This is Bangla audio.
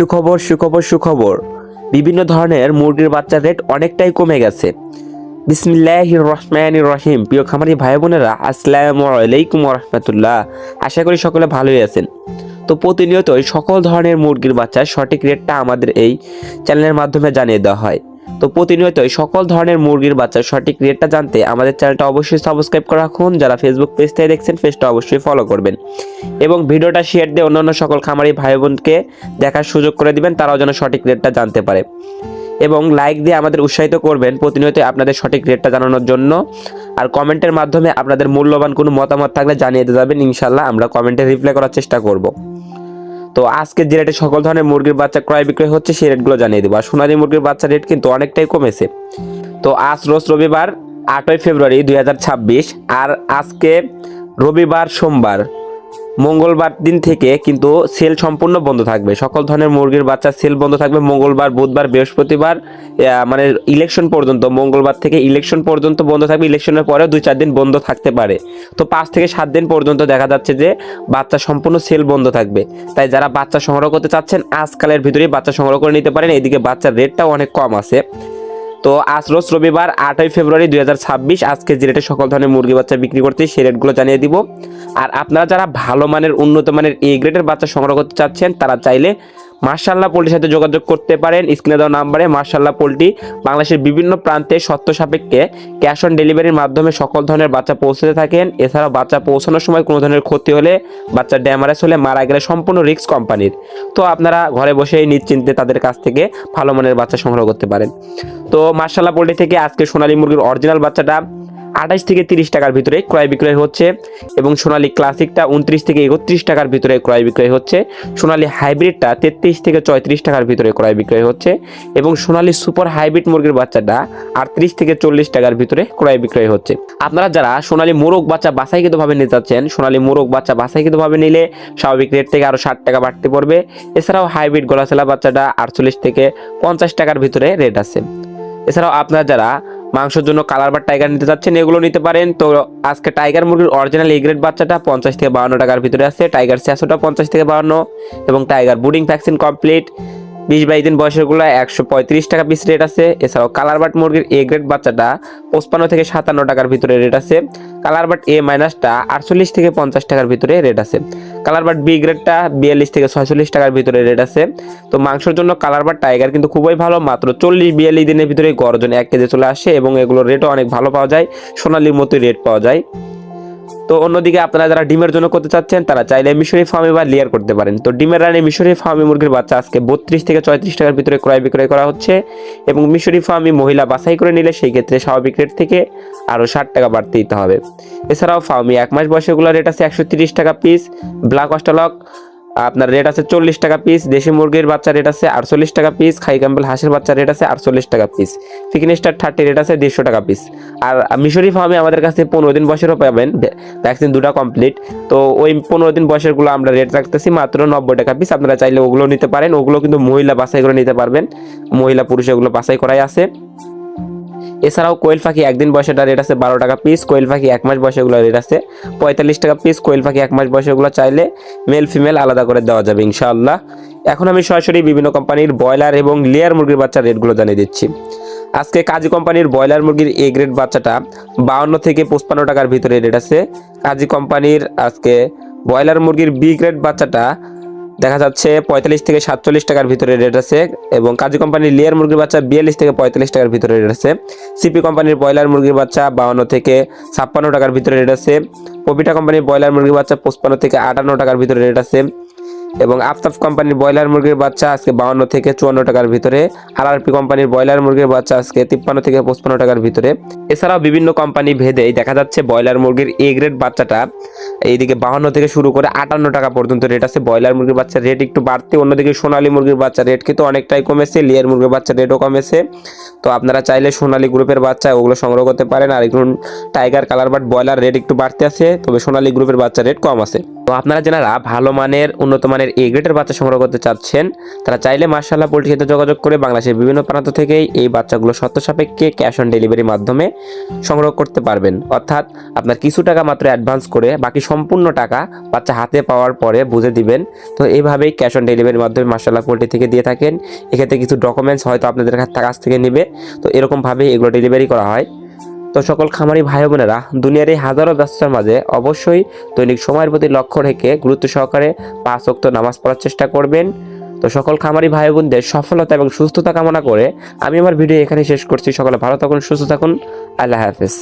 সুখবর সুখবর সুখবর বিভিন্ন ধরনের মুরগির বাচ্চার রেট অনেকটাই কমে গেছে। বিসমিল্লাহির রহমানির রহিম। প্রিয় খামারি ভাই বোনেরা, আসসালামু আলাইকুম ওয়া রাহমাতুল্লাহ। আশা করি সকলে ভালোই আছেন। তো প্রতিনিয়তই সকল ধরনের মুরগির বাচ্চার সঠিক রেটটা আমাদের এই চ্যানেলের মাধ্যমে জানিয়ে দেওয়া হয়। তো প্রতিনিয়তই সকল ধরনের মুরগির বাচ্চার সঠিক রেটটা জানতে আমাদের চ্যানেলটা অবশ্যই সাবস্ক্রাইব করে রাখুন। যারা ফেসবুক পেজ থেকে দেখছেন, পেজটা অবশ্যই ফলো করবেন এবং ভিডিওটা শেয়ার দিয়ে অন্যান্য সকল খামারি ভাই বোনকে দেখার সুযোগ করে দিবেন, তারাও যেন সঠিক রেটটা জানতে পারে। এবং লাইক দিয়ে আমাদের উৎসাহিত করবেন প্রতিনিয়ত আপনাদের সঠিক রেটটা জানানোর জন্য। আর কমেন্টের মাধ্যমে আপনাদের মূল্যবান কোনো মতামত থাকলে জানিয়ে যাবেন, ইনশাল্লাহ আমরা কমেন্টে রিপ্লাই করার চেষ্টা করব। তো আজকে যে রেটে সকল ধরনের মুরগির বাচ্চা ক্রয় বিক্রয় হচ্ছে সেই রেটগুলো জানিয়ে দেবো। আর সোনালী মুরগির বাচ্চার রেট কিন্তু অনেকটাই কমেছে। তো আজ রোজ রবিবার 8ই ফেব্রুয়ারি 2026, আর আজকে রবিবার সোমবার মঙ্গলবার দিন থেকে কিন্তু সেল সম্পূর্ণ বন্ধ থাকবে। সকল ধরনের মুরগির বাচ্চা সেল বন্ধ থাকবে মঙ্গলবার, বুধবার, বৃহস্পতিবার, মানে ইলেকশন পর্যন্ত। মঙ্গলবার থেকে ইলেকশন পর্যন্ত বন্ধ থাকবে। ইলেকশনের পরে 2-4 দিন বন্ধ থাকতে পারে। তো 5 থেকে 7 দিন পর্যন্ত দেখা যাচ্ছে যে বাচ্চা সম্পূর্ণ সেল বন্ধ থাকবে। তাই যারা বাচ্চা সংগ্রহ করতে চাচ্ছেন আজকালের ভিতরেই বাচ্চা সংগ্রহ করে নিতে পারেন। এদিকে বাচ্চার রেটটাও অনেক কম আছে। তো আজ রোজ রবিবার 8ই ফেব্রুয়ারি 2026, আজকে যে রেটে সকল ধরনের মুরগি বাচ্চা বিক্রি করতে সেই রেটগুলো জানিয়ে দিব। আর আপনারা যারা ভালো মানের উন্নত মানের এ গ্রেডের বাচ্চা সংগ্রহ করতে চাচ্ছেন তারা চাইলে মার্শাল্লাহ পোল্ট্রির সাথে যোগাযোগ করতে পারেন। স্ক্রিনে দেওয়া নাম্বারে মার্শাল্লাহ পোল্ট্রি বাংলাদেশের বিভিন্ন প্রান্তে শর্ত সাপেক্ষে ক্যাশ অন ডেলিভারির মাধ্যমে সকল ধরনের বাচ্চা পৌঁছতে থাকেন। এছাড়াও বাচ্চা পৌঁছানোর সময় কোনো ধরনের ক্ষতি হলে, বাচ্চা ড্যামারেজ হলে, মারা গেলে সম্পূর্ণ রিস্ক কোম্পানির। তো আপনারা ঘরে বসেই নিশ্চিন্তে তাদের কাছ থেকে ভালো মানের বাচ্চা সংগ্রহ করতে পারেন। তো মার্শাল্লাহ পোল্ট্রি থেকে আজকে সোনালী মুরগির অরিজিনাল বাচ্চাটা 28 থেকে 30 টাকার ভিতরে ক্রয় বিক্রয় হচ্ছে এবং সোনালী ক্লাসিকটা 29 থেকে 31 টাকার ভিতরে ক্রয় বিক্রয় হচ্ছে। সোনালী হাইব্রিডটা 33 থেকে 34 টাকার ভিতরে ক্রয় বিক্রয় হচ্ছে এবং সোনালী সুপার হাইব্রিড মুরগির বাচ্চাটা 38 থেকে 40 টাকার ভিতরে ক্রয় বিক্রয় হচ্ছে। আপনারা যারা সোনালী মোরগ বাচ্চা বাছাইকৃতভাবে নিতে চাচ্ছেন, সোনালী মোরগ বাচ্চা বাছাইকৃতভাবে নিলে স্বাভাবিক রেট থেকে আরও 60 টাকা বাড়তে পড়বে। এছাড়াও হাইব্রিড গলাছেলা বাচ্চাটা 48 থেকে 50 টাকার ভিতরে রেট আছে। এছাড়াও আপনারা যারা মাংসের জন্য কালার বা টাইগার নিতে চাচ্ছেন এগুলো নিতে পারেন। তো আজকে টাইগার মুরগির অরিজিনাল এ গ্রেড বাচ্চাটা 50 থেকে 52 টাকার ভিতরে আছে। টাইগার স্যাসোটা 50 থেকে 52 এবং টাইগার বুডিং ভ্যাকসিন কমপ্লিট 20-22 দিন বয়সেরগুলো 135 টাকা পিস রেট আছে। এছাড়াও কালার বাট মুরগির এ গ্রেড বাচ্চাটা 55 থেকে 57 টাকার ভিতরে রেট আছে। কালার বাট এ মাইনাসটা 48 থেকে 50 টাকার ভিতরে রেট আছে। কালার বাট বি গ্রেডটা 42 থেকে 46 টাকার ভিতরে রেট আছে। তো মাংসের জন্য কালার বাট টাইগার কিন্তু খুবই ভালো, মাত্র 40-42 দিনের ভিতরে গড়জন 1 কেজি চলে আসে এবং এগুলোর রেটও অনেক ভালো পাওয়া যায়, সোনালির মতোই রেট পাওয়া যায়। তো অন্যদিকে আপনারা যারা ডিমের জন্য করতে চাচ্ছেন তারা চাইলে মিশরি ফার্মে বা লেয়ার করতে পারেন। তো ডিমের রানে মিশরি ফার্মে মুরগির বাচ্চা আজকে 32 থেকে 34 টাকার ভিতরে ক্রয় বিক্রয় করা হচ্ছে এবং মিশরি ফার্মে মহিলা বাছাই করে নিলে সেই ক্ষেত্রে স্বাভাবিক রেট থেকে আরও 60 টাকা বাড়তে দিতে হবে। এছাড়াও ফার্মে 1 মাস বয়সেগুলো রেট আছে 130 টাকা পিস। ব্ল্যাক অস্ট্রালক আপনার রেট আছে 40 টাকা পিস। দেশি মুরগির বাচ্চা রেট আছে 48 টাকা পিস। খাই ক্যাম্বেল হাঁসের বাচ্চা রেট আছে 48 টাকা পিস। ফিকিনিস্টার 30 রেট আছে 150 টাকা পিস। আর মিশরি ফার্মে আমাদের কাছে 15 দিন বয়সেরও পাবেন, ভ্যাকসিন 2টা কমপ্লিট। তো ওই 15 দিন বয়সেরগুলো আমরা রেট রাখতেছি মাত্র 90 টাকা পিস। আপনারা চাইলে ওগুলো নিতে পারেন। ওগুলো কিন্তু মহিলা বাছাই করে নিতে পারবেন, মহিলা পুরুষ এগুলো বাছাই করাই আছে। এছাড়াও কোয়েল পাখি 1 দিন বয়সেটা রেট আছে 12 টাকা পিস। কোয়েল পাখি 1 মাস বয়সেগুলো রেট আছে 45 টাকা পিস। কোয়েল পাখি 1 মাস বয়সেগুলো চাইলে মেল ফিমেল আলাদা করে দেওয়া যাবে ইনশাআল্লাহ। এখন আমি সরাসরি বিভিন্ন কোম্পানির ব্রয়লার এবং লেয়ার মুরগির বাচ্চার রেটগুলো জানিয়ে দিচ্ছি। আজকে কাজী কোম্পানির ব্রয়লার মুরগির এ গ্রেড বাচ্চাটা 52 থেকে 55 টাকার ভিতরে রেট আছে। কাজী কোম্পানির আজকে ব্রয়লার মুরগির বি গ্রেড বাচ্চাটা দেখা যাচ্ছে 45 থেকে 47 টাকার ভিতরে রেট আছে এবং কাজী কোম্পানির লেয়ার মুরগির বাচ্চা 42 থেকে 45 টাকার ভিতরে রেট আছে। সিপি কোম্পানির ব্রয়লার মুরগির বাচ্চা 52 থেকে 56 টাকার ভিতরে রেট আছে। পপিটা কোম্পানির ব্রয়লার মুরগির বাচ্চা 55 থেকে 58 টাকার ভিতরে রেট আছে এবং আফতাব কোম্পানির ব্রয়লার মুরগির বাচ্চা আজকে 52 থেকে 54 টাকার ভিতরে। আরআরপি কোম্পানির ব্রয়লার মুরগির বাচ্চা আজকে 53 থেকে 55 টাকার ভিতরে। এছাড়াও বিভিন্ন কোম্পানি ভেদেই দেখা যাচ্ছে ব্রয়লার মুরগির এ গ্রেড বাচ্চাটা এইদিকে 52 থেকে শুরু করে 58 টাকা পর্যন্ত রেট আছে। ব্রয়লার মুরগির বাচ্চার রেট একটু বাড়তে, অন্যদিকে সোনালী মুরগির বাচ্চার রেট কিন্তু অনেকটাই কমেছে। লেয়ার মুরগির বাচ্চার রেটও কমেছে। তো আপনারা চাইলে সোনালী গ্রুপের বাচ্চা ওগুলো সংগ্রহ করতে পারেন। আর এখন tiger colour but broiler rate একটু বাড়তে আছে, তবে সোনালী গ্রুপের বাচ্চার রেট কম আছে। তো আপনারা যারা ভালো মানের উন্নত মানের এ গ্রেডের বাচ্চা সংগ্রহ করতে চাচ্ছেন, তারা চাইলে মাশাআল্লাহ পোল্ট্রি ক্ষেত্রে যোগাযোগ করে বাংলাদেশের বিভিন্ন প্রান্ত থেকেই এই বাচ্চাগুলো শর্ত সাপেক্ষে ক্যাশ অন ডেলিভারির মাধ্যমে সংগ্রহ করতে পারবেন। অর্থাৎ আপনার কিছু টাকা মাত্র অ্যাডভান্স করে বাকি সম্পূর্ণ টাকা বাচ্চা হাতে পাওয়ার পরে বুঝে দিবেন। তো এইভাবেই ক্যাশ অন ডেলিভারির মাধ্যমে মাশাআল্লাহ পোল্ট্রি থেকে দিয়ে থাকেন। এক্ষেত্রে কিছু ডকুমেন্টস হয়তো আপনাদের কাছ থেকে নেবে, তো এরকমভাবেই এগুলো ডেলিভারি করা হয়। তো সকল খামারি ভাই বোনেরা, দুনিয়ার এই হাজারো ব্যস্ততার মাঝে অবশ্যই দৈনিক সময়ের প্রতি লক্ষ্য রেখে গুরুত্ব সহকারে 5 ওয়াক্ত নামাজ পড়ার চেষ্টা করবেন। তো সকল খামারি ভাই বোনদের সফলতা এবং সুস্থতা কামনা করে আমি আমার ভিডিও এখানে শেষ করছি। সকলে ভালো থাকুন, সুস্থ থাকুন। আল্লাহ হাফেজ।